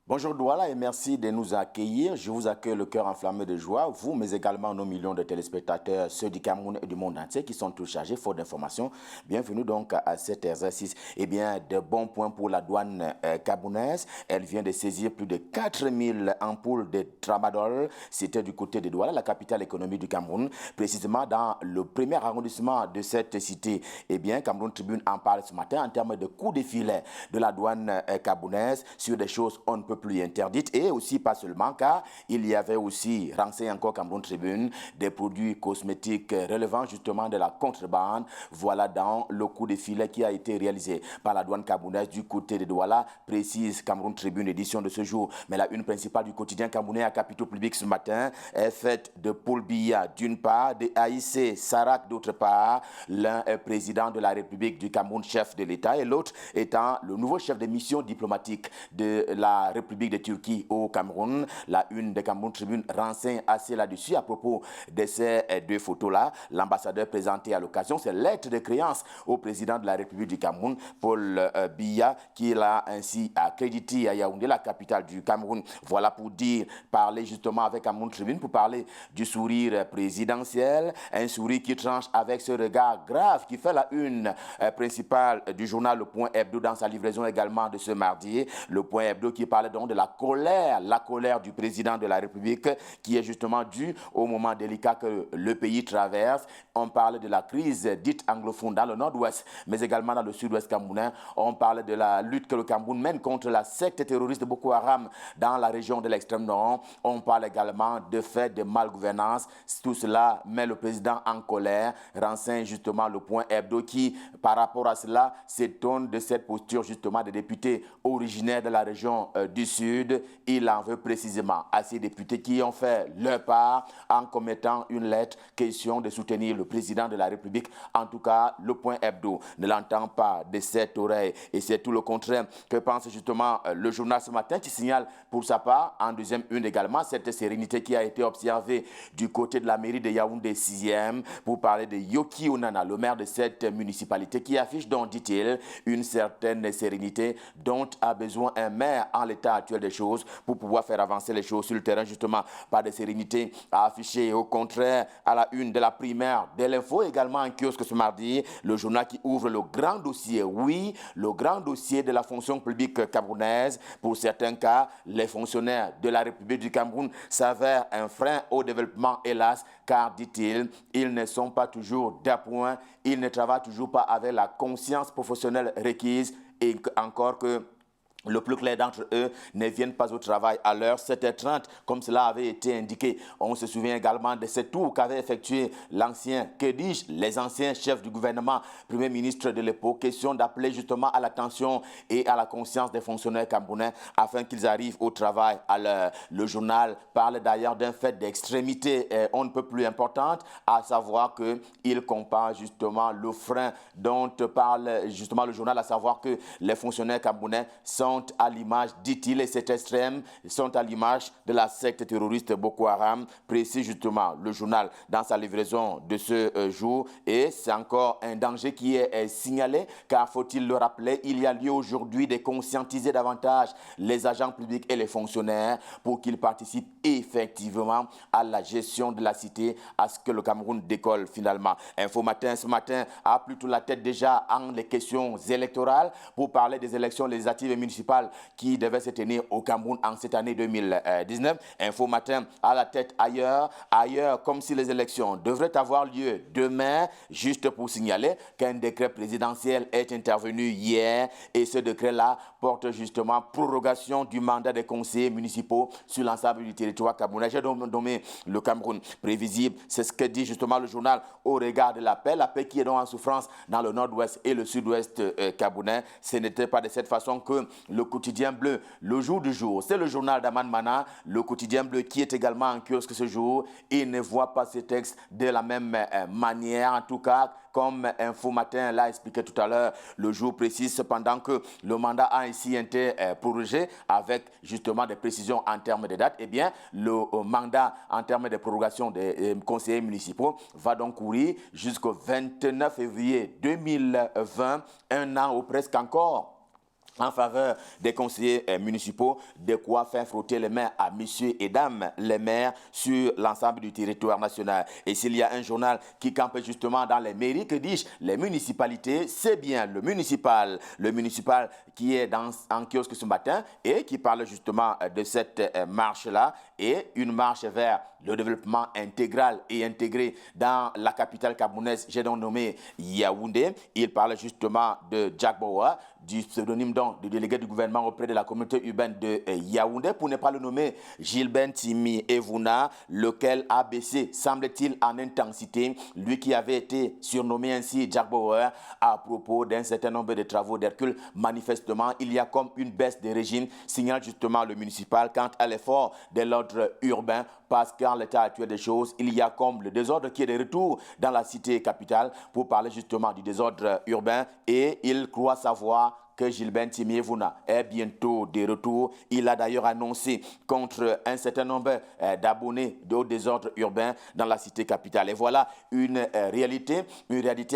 Bonjour Douala et merci de nous accueillir. Je vous accueille le cœur enflammé de joie, vous, mais également nos millions de téléspectateurs, ceux du Cameroun et du monde entier qui sont tous chargés, faute d'informations. Bienvenue donc à cet exercice. Eh bien, de bons points pour la douane camerounaise. Elle vient de saisir plus de 4000 ampoules de tramadol. C'était du côté de Douala, la capitale économique du Cameroun, précisément dans le premier arrondissement de cette cité. Eh bien, Cameroun Tribune en parle ce matin en termes de coups de filet de la douane camerounaise sur des choses on ne peut plus interdites et aussi pas seulement car il y avait aussi, renseigne encore Cameroun Tribune, des produits cosmétiques relevant justement de la contrebande. Voilà dans le coup de filet qui a été réalisé par la douane camerounaise du côté de Douala, précise Cameroun Tribune, édition de ce jour. Mais la une principale du quotidien camerounais à capitaux publics ce matin est faite de Paul Biya d'une part, de Aïssé Sarak d'autre part. L'un est président de la République du Cameroun, chef de l'État, et l'autre étant le nouveau chef de mission diplomatique de la République de Turquie au Cameroun. La une de Cameroun Tribune renseigne assez là-dessus à propos de ces deux photos-là. L'ambassadeur présenté à l'occasion ses lettres de créance au président de la République du Cameroun, Paul Biya, qui l'a ainsi accrédité à Yaoundé, la capitale du Cameroun. Voilà pour dire, parler justement avec Cameroun Tribune, pour parler du sourire présidentiel, un sourire qui tranche avec ce regard grave qui fait la une principale du journal Le Point Hebdo dans sa livraison également de ce mardi. Le Point Hebdo qui parle donc de la colère du président de la République qui est justement due au moment délicat que le pays traverse. On parle de la crise dite anglophone dans le nord-ouest, mais également dans le sud-ouest camerounais. On parle de la lutte que le Cameroun mène contre la secte terroriste de Boko Haram dans la région de l'extrême nord. On parle également de faits de malgouvernance. Tout cela met le président en colère, renseigne justement le Point Hebdo qui, par rapport à cela, s'étonne de cette posture justement des députés originaires de la région du Sud. Il en veut précisément à ces députés qui ont fait leur part en commettant une lettre question de soutenir le président de la République. En tout cas, le Point Hebdo ne l'entend pas de cette oreille et c'est tout le contraire que pense justement le journal ce matin qui signale pour sa part, en deuxième une également, cette sérénité qui a été observée du côté de la mairie de Yaoundé 6e pour parler de Yoki Onana, le maire de cette municipalité qui affiche donc, dit-il, une certaine sérénité dont a besoin un maire en l'état actuel des choses pour pouvoir faire avancer les choses sur le terrain, justement, pas de sérénité à afficher. Au contraire, à la une de la primaire de l'info, également en kiosque ce mardi, le journal qui ouvre le grand dossier, oui, le grand dossier de la fonction publique camerounaise. Pour certains cas, les fonctionnaires de la République du Cameroun s'avèrent un frein au développement, hélas, car, dit-il, ils ne sont pas toujours d'appoint, ils ne travaillent toujours pas avec la conscience professionnelle requise et encore que le plus clair d'entre eux ne viennent pas au travail à l'heure 7h30, comme cela avait été indiqué. On se souvient également de ce tour qu'avait effectué l'ancien, que dis-je, les anciens chefs du gouvernement, premier ministre de l'époque, question d'appeler justement à l'attention et à la conscience des fonctionnaires camerounais afin qu'ils arrivent au travail à l'heure. Le journal parle d'ailleurs d'un fait d'extrémité on ne peut plus importante, à savoir qu'il compare justement le frein dont parle justement le journal, à savoir que les fonctionnaires camerounais sont à l'image, dit-il, et c'est extrême, sont à l'image de la secte terroriste Boko Haram, précise justement le journal dans sa livraison de ce jour. Et c'est encore un danger qui est signalé, car faut-il le rappeler, il y a lieu aujourd'hui de conscientiser davantage les agents publics et les fonctionnaires pour qu'ils participent effectivement à la gestion de la cité, à ce que le Cameroun décolle finalement. Info Matin, ce matin, a plutôt la tête déjà en les questions électorales pour parler des élections législatives et municipales qui devait se tenir au Cameroun en cette année 2019. Info Matin à la tête ailleurs, comme si les élections devraient avoir lieu demain, juste pour signaler qu'un décret présidentiel est intervenu hier et ce décret-là porte justement prorogation du mandat des conseillers municipaux sur l'ensemble du territoire camerounais. J'ai nommé le Cameroun prévisible, c'est ce que dit justement le journal au regard de la paix qui est donc en souffrance dans le nord-ouest et le sud-ouest camerounais. Ce n'était pas de cette façon que le quotidien bleu, le jour du jour, c'est le journal d'Aman Mana, le quotidien bleu qui est également en kiosque ce jour. Il ne voit pas ce texte de la même manière, en tout cas, comme Info Matin l'a expliqué tout à l'heure. Le jour précise cependant que le mandat a ainsi été prorogé avec justement des précisions en termes de date. Eh bien, le mandat en termes de prorogation des conseillers municipaux va donc courir jusqu'au 29 février 2020, un an ou presque encore en faveur des conseillers municipaux, de quoi faire frotter les mains à messieurs et dames les maires sur l'ensemble du territoire national. Et s'il y a un journal qui campe justement dans les mairies, que dis-je, les municipalités, c'est bien le municipal qui est en kiosque ce matin et qui parle justement de cette marche-là et une marche vers le développement intégral et intégré dans la capitale camerounaise, j'ai donc nommé Yaoundé. Il parle justement de Jack Bauer, du pseudonyme donc de délégué du gouvernement auprès de la communauté urbaine de Yaoundé, pour ne pas le nommer Gilbert Timi Evuna, lequel a baissé, semble-t-il, en intensité, lui qui avait été surnommé ainsi Jack Bauer à propos d'un certain nombre de travaux d'Hercule. Manifestement, il y a comme une baisse de régime, signale justement le municipal quant à l'effort de l'ordre urbain, parce qu'en l'état actuel des choses, il y a comme le désordre qui est de retour dans la cité capitale pour parler justement du désordre urbain, et il croit savoir que Gilbert Timievuna est bientôt de retour. Il a d'ailleurs annoncé contre un certain nombre d'abonnés au désordre urbain dans la cité capitale. Et voilà une réalité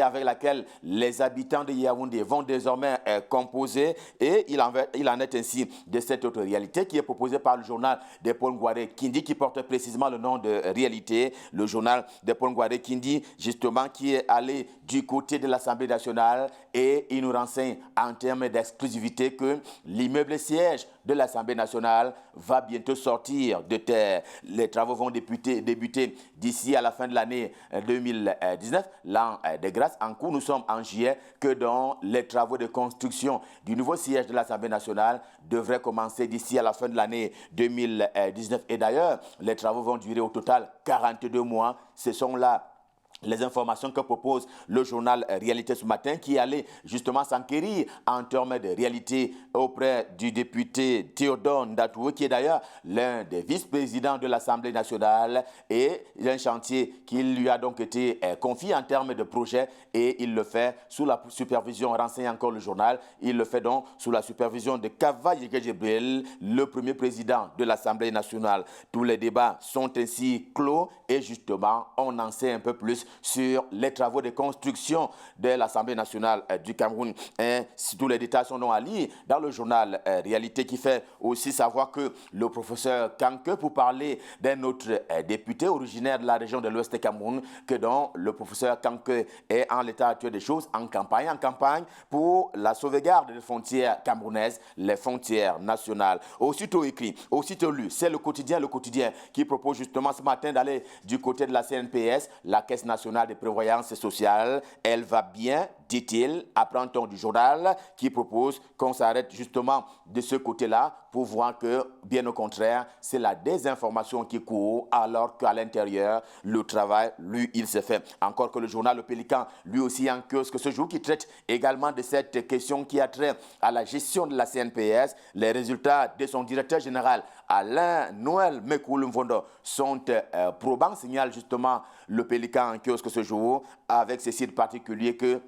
avec laquelle les habitants de Yaoundé vont désormais composer. Et il en est ainsi de cette autre réalité qui est proposée par le journal de Paul Ngouaré Kindi, qui porte précisément le nom de Réalité. Le journal de Paul Ngouaré Kindi, justement, qui est allé du côté de l'Assemblée nationale, et il nous renseigne en termes d'exclusivité que l'immeuble siège de l'Assemblée nationale va bientôt sortir de terre. Les travaux vont débuter d'ici à la fin de l'année 2019, l'an de grâce en cours. Nous sommes en juillet, que dans les travaux de construction du nouveau siège de l'Assemblée nationale devraient commencer d'ici à la fin de l'année 2019. Et d'ailleurs, les travaux vont durer au total 42 mois. Ce sont là les informations que propose le journal Réalité ce matin, qui allait justement s'enquérir en termes de réalité auprès du député Théodore Ndatoué, qui est d'ailleurs l'un des vice-présidents de l'Assemblée nationale, et un chantier qui lui a donc été confié en termes de projet, et il le fait sous la supervision, renseigne encore le journal, il le fait donc sous la supervision de Kava Yégué-Jébrel, le premier président de l'Assemblée nationale. Tous les débats sont ainsi clos, et justement, on en sait un peu plus sur les travaux de construction de l'Assemblée nationale du Cameroun. Et tous les détails sont donc à lire dans le journal Réalité, qui fait aussi savoir que le professeur Kanke, pour parler d'un autre député originaire de la région de l'Ouest Cameroun, que donc le professeur Kanke est en l'état actuel des choses en campagne pour la sauvegarde des frontières camerounaises, les frontières nationales. Aussitôt écrit, aussitôt lu, c'est le quotidien qui propose justement ce matin d'aller du côté de la CNPS, la Caisse nationale de prévoyance sociale. Elle va bien, dit-il, apprend-on du journal, qui propose qu'on s'arrête justement de ce côté-là pour voir que, bien au contraire, c'est la désinformation qui court, alors qu'à l'intérieur, le travail, lui, il se fait. Encore que le journal Le Pélican, lui aussi en kiosque ce jour, qui traite également de cette question qui a trait à la gestion de la CNPS. Les résultats de son directeur général, Alain Noël Mekoulumvondo, sont probants, signale justement Le Pélican en kiosque ce jour, avec ce site particulier que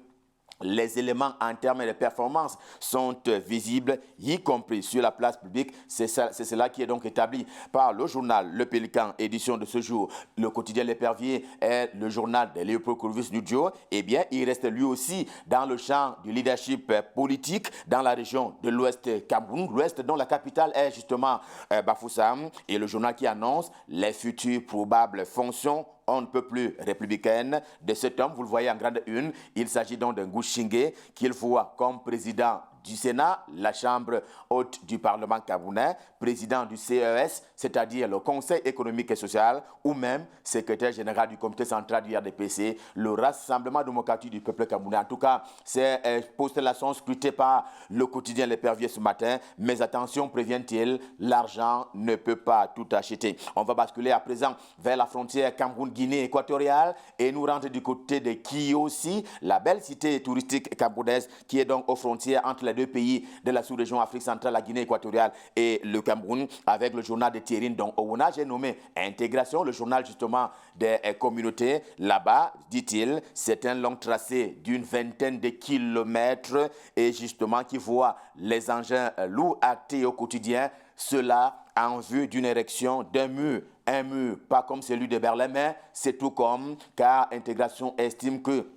les éléments en termes de performance sont visibles, y compris sur la place publique. C'est cela qui est donc établi par le journal Le Pélican, édition de ce jour. Le quotidien L'Épervier est le journal de Léopold Kourvis Nudjo. Eh bien, il reste lui aussi dans le champ du leadership politique dans la région de l'Ouest Cameroun, l'Ouest dont la capitale est justement Bafoussam. Et le journal qui annonce les futures probables fonctions on ne peut plus républicaine de cet homme. Vous le voyez en grande une. Il s'agit donc d'un Gouchingué qu'il voit comme président du Sénat, la chambre haute du Parlement camerounais, président du CES, c'est-à-dire le Conseil économique et social, ou même secrétaire général du comité central du RDPC, le Rassemblement démocratique du peuple camerounais. En tout cas, ces postes-là sont scrutés par le quotidien L'Épervier ce matin, mais attention, prévient-il, l'argent ne peut pas tout acheter. On va basculer à présent vers la frontière Cameroun-Guinée équatoriale et nous rendre du côté de Kiyosi, la belle cité touristique camerounaise qui est donc aux frontières entre les deux pays de la sous-région Afrique centrale, la Guinée équatoriale et le Cameroun, avec le journal de Thierry Ndong Owona, j'ai nommé Intégration, le journal justement des communautés. Là-bas, dit-il, c'est un long tracé d'une vingtaine de kilomètres et justement qui voit les engins lourds actés au quotidien, cela en vue d'une érection d'un mur. Un mur, pas comme celui de Berlin, mais c'est tout comme, car Intégration estime que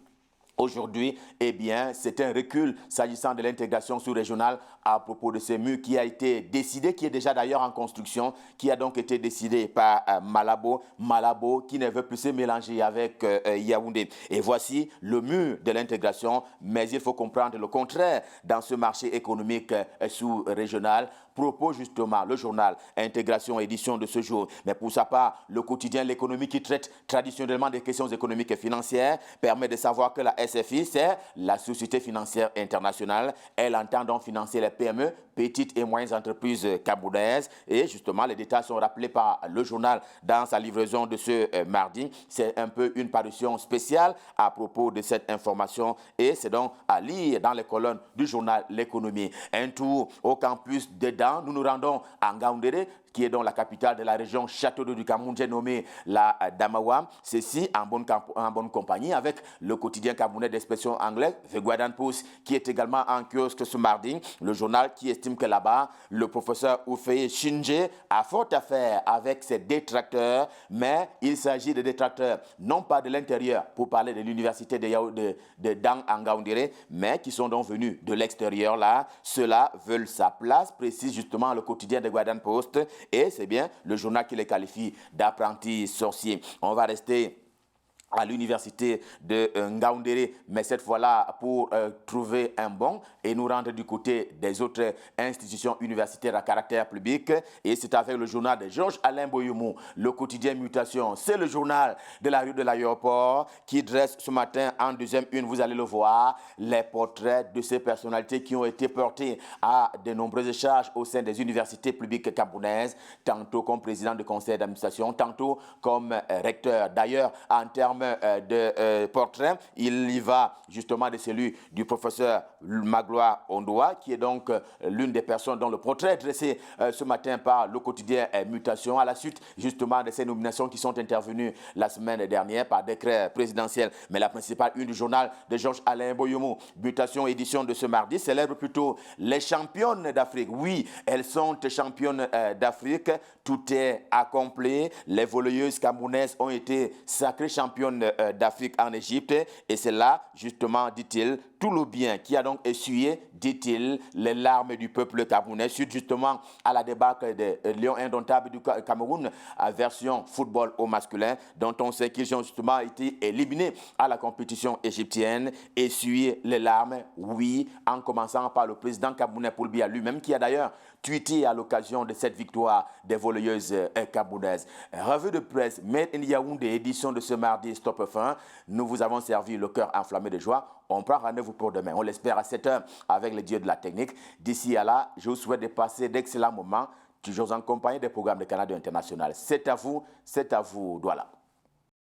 Aujourd'hui, eh bien, c'est un recul s'agissant de l'intégration sous-régionale à propos de ce mur qui a été décidé, qui est déjà d'ailleurs en construction, qui a donc été décidé par Malabo qui ne veut plus se mélanger avec Yaoundé. Et voici le mur de l'intégration, mais il faut comprendre le contraire dans ce marché économique sous-régional. Propose justement le journal Intégration édition de ce jour. Mais pour sa part, le quotidien L'économie qui traite traditionnellement des questions économiques et financières permet de savoir que la SFI, c'est la Société financière internationale. Elle entend donc financer les PME, petites et moyennes entreprises camerounaises. Et justement, les détails sont rappelés par le journal dans sa livraison de ce mardi. C'est un peu une parution spéciale à propos de cette information et c'est donc à lire dans les colonnes du journal L'économie. Un tour au campus dedans. Nous nous rendons à Ngaoundéré, qui est donc la capitale de la région Château d'eau du Cameroun, j'ai nommé la Damawa. Ceci en bonne compagnie avec le quotidien camerounais d'expression anglaise, The Guardian Post, qui est également en kiosque ce mardi. Le journal qui estime que là-bas, le professeur Oufeye Shinje a fort à faire avec ses détracteurs, mais il s'agit de détracteurs non pas de l'intérieur pour parler de l'université de Dang Ngaoundéré, mais qui sont donc venus de l'extérieur là. Ceux-là veulent sa place, précise justement le quotidien de Guardian Post. Et c'est bien le journal qui les qualifie d'apprentis sorciers. On va rester à l'université de Ngaoundéré, mais cette fois-là pour trouver un bon et nous rendre du côté des autres institutions universitaires à caractère public. Et c'est avec le journal de Georges-Alain Boyoumou, le quotidien Mutation. C'est le journal de la rue de l'aéroport qui dresse ce matin en deuxième une, vous allez le voir, les portraits de ces personnalités qui ont été portées à de nombreuses charges au sein des universités publiques camerounaises, tantôt comme président de conseil d'administration, tantôt comme recteur. D'ailleurs, en termes de portrait, il y va justement de celui du professeur Magloire Ondoa, qui est donc l'une des personnes dont le portrait est dressé ce matin par le quotidien Mutation, à la suite justement de ces nominations qui sont intervenues la semaine dernière par décret présidentiel. Mais la principale une du journal de Georges-Alain Boyoumou, Mutation édition de ce mardi, célèbre plutôt les championnes d'Afrique. Oui, elles sont championnes d'Afrique, tout est accompli. Les volleyeuses camerounaises ont été sacrées championnes d'Afrique en Égypte et c'est là, justement, dit-il, tout le bien qui a donc essuyé, dit-il, les larmes du peuple camerounais suite justement à la débâcle des Lions indomptables du Cameroun à version football au masculin, dont on sait qu'ils ont justement été éliminés à la compétition égyptienne, essuyer les larmes, oui, en commençant par le président camerounais Paul Biya lui-même, qui a d'ailleurs tweeté à l'occasion de cette victoire des volleyeuses camerounaises. Revue de presse Made in Yaoundé, édition de ce mardi, Stop Fin. Nous vous avons servi le cœur enflammé de joie. On prend rendez-vous pour demain. On l'espère à 7h avec les dieux de la technique. D'ici à là, je vous souhaite de passer d'excellents moments, toujours en compagnie des programmes de Canada International. C'est à vous, Douala.